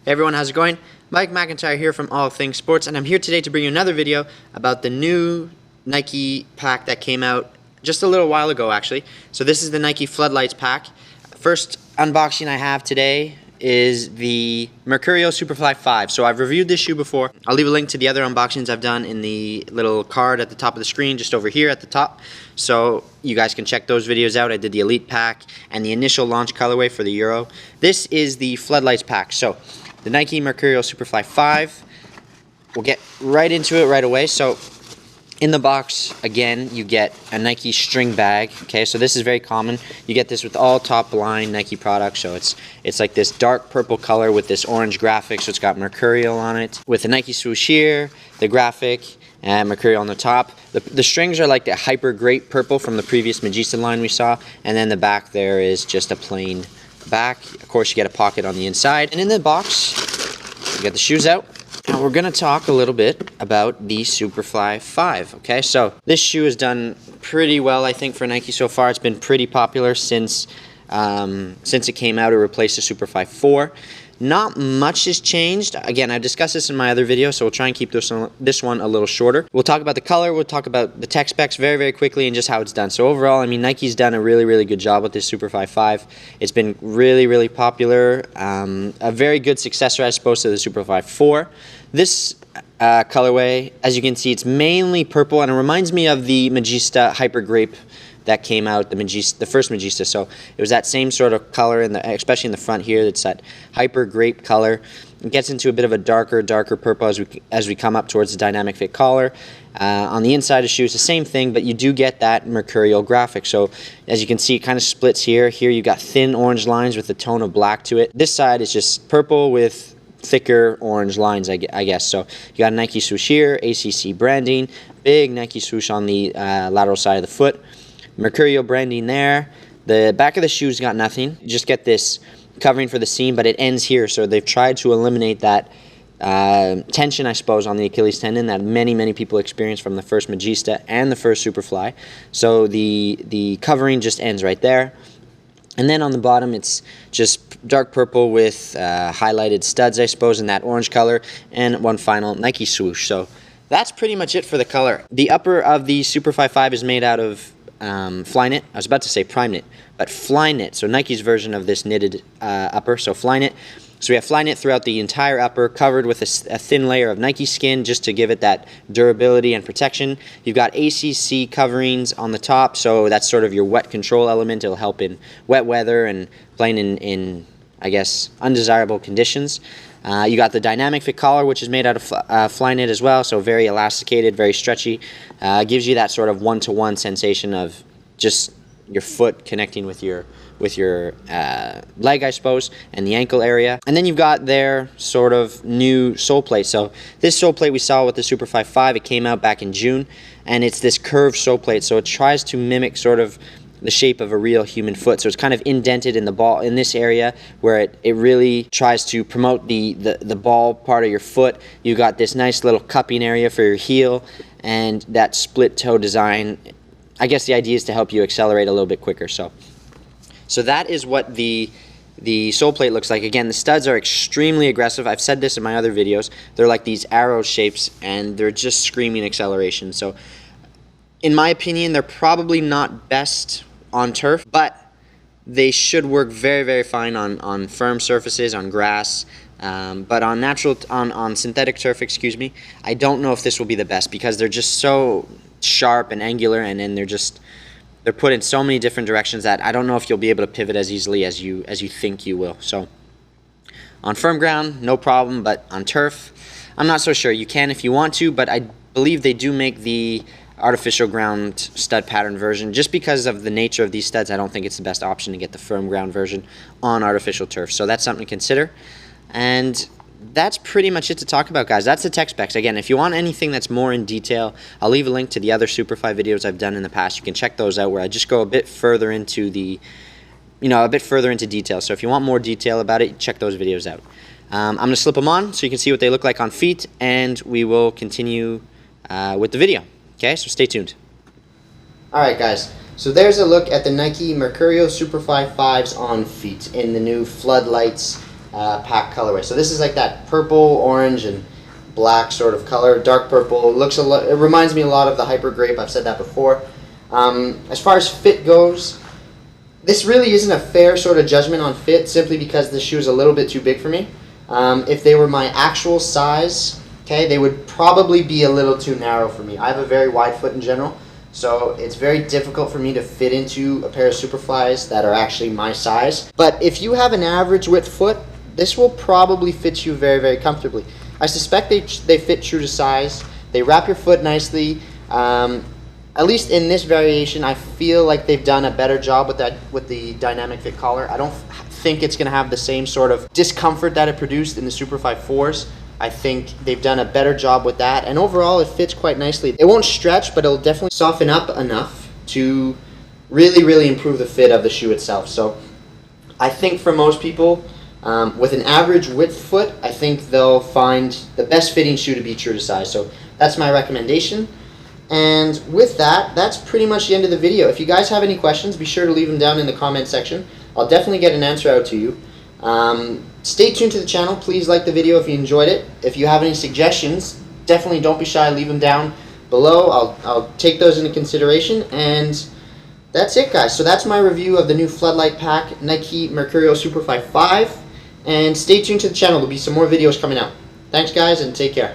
Hey everyone, how's it going? Mike McIntyre here from All Things Sports, and I'm here today to bring you another video about the new Nike pack that came out just a little while ago, actually. So this is the Nike Floodlights Pack. First unboxing I have today is the Mercurial Superfly V. So I've reviewed this shoe before. I'll leave a link to the other unboxings I've done in the little card at the top of the screen, just over here at the top. So you guys can check those videos out. I did the Elite Pack and the initial launch colorway for the Euro. This is the Floodlights Pack. So the Nike Mercurial Superfly V. We'll get right into it right away. So in the box, again, you get a Nike string bag. Okay, so this is very common. You get this with all top-line Nike products. So it's like this dark purple color with this orange graphic. So it's got Mercurial on it with the Nike swoosh here, the graphic, and Mercurial on the top. The strings are like the hyper grape purple from the previous Magista line we saw, and then the back there is just a plain back. Of course, you get a pocket on the inside, and in the box you get the shoes out. Now we're going to talk a little bit about the Superfly 5, okay? So this shoe has done pretty well, I think, for Nike so far. It's been pretty popular since it came out. It replaced the Superfly 4. Not much has changed. Again, I've discussed this in my other video, so we'll try and keep this one a little shorter. We'll talk about the color, we'll talk about the tech specs very, very quickly, and just how it's done. So overall, I mean, Nike's done a really, really good job with this Superfly 5. It's been really, really popular. A very good successor, I suppose, to the Superfly 4. This colorway, as you can see, it's mainly purple, and it reminds me of the Magista Hyper Grape that came out, the first Magista. So it was that same sort of color, especially in the front here. It's that hyper grape color. It gets into a bit of a darker purple as we come up towards the dynamic fit collar. On the inside of the shoe, it's the same thing, but you do get that Mercurial graphic. So as you can see, it kind of splits here. Here you got thin orange lines with a tone of black to it. This side is just purple with thicker orange lines, I guess. So you got a Nike swoosh here, ACC branding, big Nike swoosh on the lateral side of the foot. Mercurial branding there. The back of the shoe's got nothing. You just get this covering for the seam, but it ends here. So they've tried to eliminate that tension, I suppose, on the Achilles tendon that many people experience from the first Magista and the first Superfly. So the covering just ends right there. And then on the bottom, it's just dark purple with highlighted studs, I suppose, in that orange color, and one final Nike swoosh. So that's pretty much it for the color. The upper of the Superfly 5 is made out of Flyknit. I was about to say Prime Knit, but Flyknit. So Nike's version of this knitted upper. So Flyknit. So we have Flyknit throughout the entire upper, covered with a thin layer of Nike skin just to give it that durability and protection. You've got ACC coverings on the top, so that's sort of your wet control element. It'll help in wet weather and playing in I guess, undesirable conditions. You got the dynamic fit collar, which is made out of Flyknit as well, so very elasticated, very stretchy. Gives you that sort of one-to-one sensation of just your foot connecting with your leg, I suppose, and the ankle area. And then you've got their sort of new sole plate. So this sole plate we saw with the Superfly 5, it came out back in June, and it's this curved sole plate. So it tries to mimic sort of the shape of a real human foot. So it's kind of indented in the ball in this area where it really tries to promote the ball part of your foot. You got this nice little cupping area for your heel and that split toe design. I guess the idea is to help you accelerate a little bit quicker. So that is what the sole plate looks like. Again, the studs are extremely aggressive. I've said this in my other videos. They're like these arrow shapes and they're just screaming acceleration. So in my opinion, they're probably not best on turf, but they should work very, very fine on firm surfaces, on grass. But on synthetic turf, excuse me, I don't know if this will be the best because they're just so sharp and angular, and then they're put in so many different directions that I don't know if you'll be able to pivot as easily as you think you will. So on firm ground, no problem, but on turf, I'm not so sure. You can if you want to, but I believe they do make the artificial ground stud pattern version. Just because of the nature of these studs, I don't think it's the best option to get the firm ground version on artificial turf. So that's something to consider. And that's pretty much it to talk about, guys. That's the tech specs. Again, if you want anything that's more in detail, I'll leave a link to the other Superfly videos I've done in the past. You can check those out where I just go a bit further into detail. So if you want more detail about it, check those videos out. I'm going to slip them on so you can see what they look like on feet, and we will continue with the video. Okay, so stay tuned. Alright guys, so there's a look at the Nike Mercurial Superfly 5s on feet in the new Floodlights pack colorway. So this is like that purple, orange, and black sort of color, dark purple. It reminds me a lot of the Hyper Grape. I've said that before. As far as fit goes, this really isn't a fair sort of judgment on fit, simply because the shoe is a little bit too big for me. If they were my actual size, okay, they would probably be a little too narrow for me. I have a very wide foot in general, so it's very difficult for me to fit into a pair of Superflies that are actually my size. But if you have an average width foot, this will probably fit you very, very comfortably. I suspect they fit true to size. They wrap your foot nicely. At least in this variation, I feel like they've done a better job with the dynamic fit collar. I don't think it's going to have the same sort of discomfort that it produced in the Superfly 4s. I think they've done a better job with that, and overall it fits quite nicely. It won't stretch, but it'll definitely soften up enough to really, really improve the fit of the shoe itself. So I think for most people, with an average width foot, I think they'll find the best fitting shoe to be true to size. So that's my recommendation. And with that, that's pretty much the end of the video. If you guys have any questions, be sure to leave them down in the comment section. I'll definitely get an answer out to you. Stay tuned to the channel. Please like the video if you enjoyed it. If you have any suggestions, definitely don't be shy. Leave them down below. I'll take those into consideration. And that's it, guys. So that's my review of the new Floodlight Pack Nike Mercurial Superfly V. And stay tuned to the channel. There'll be some more videos coming out. Thanks, guys, and take care.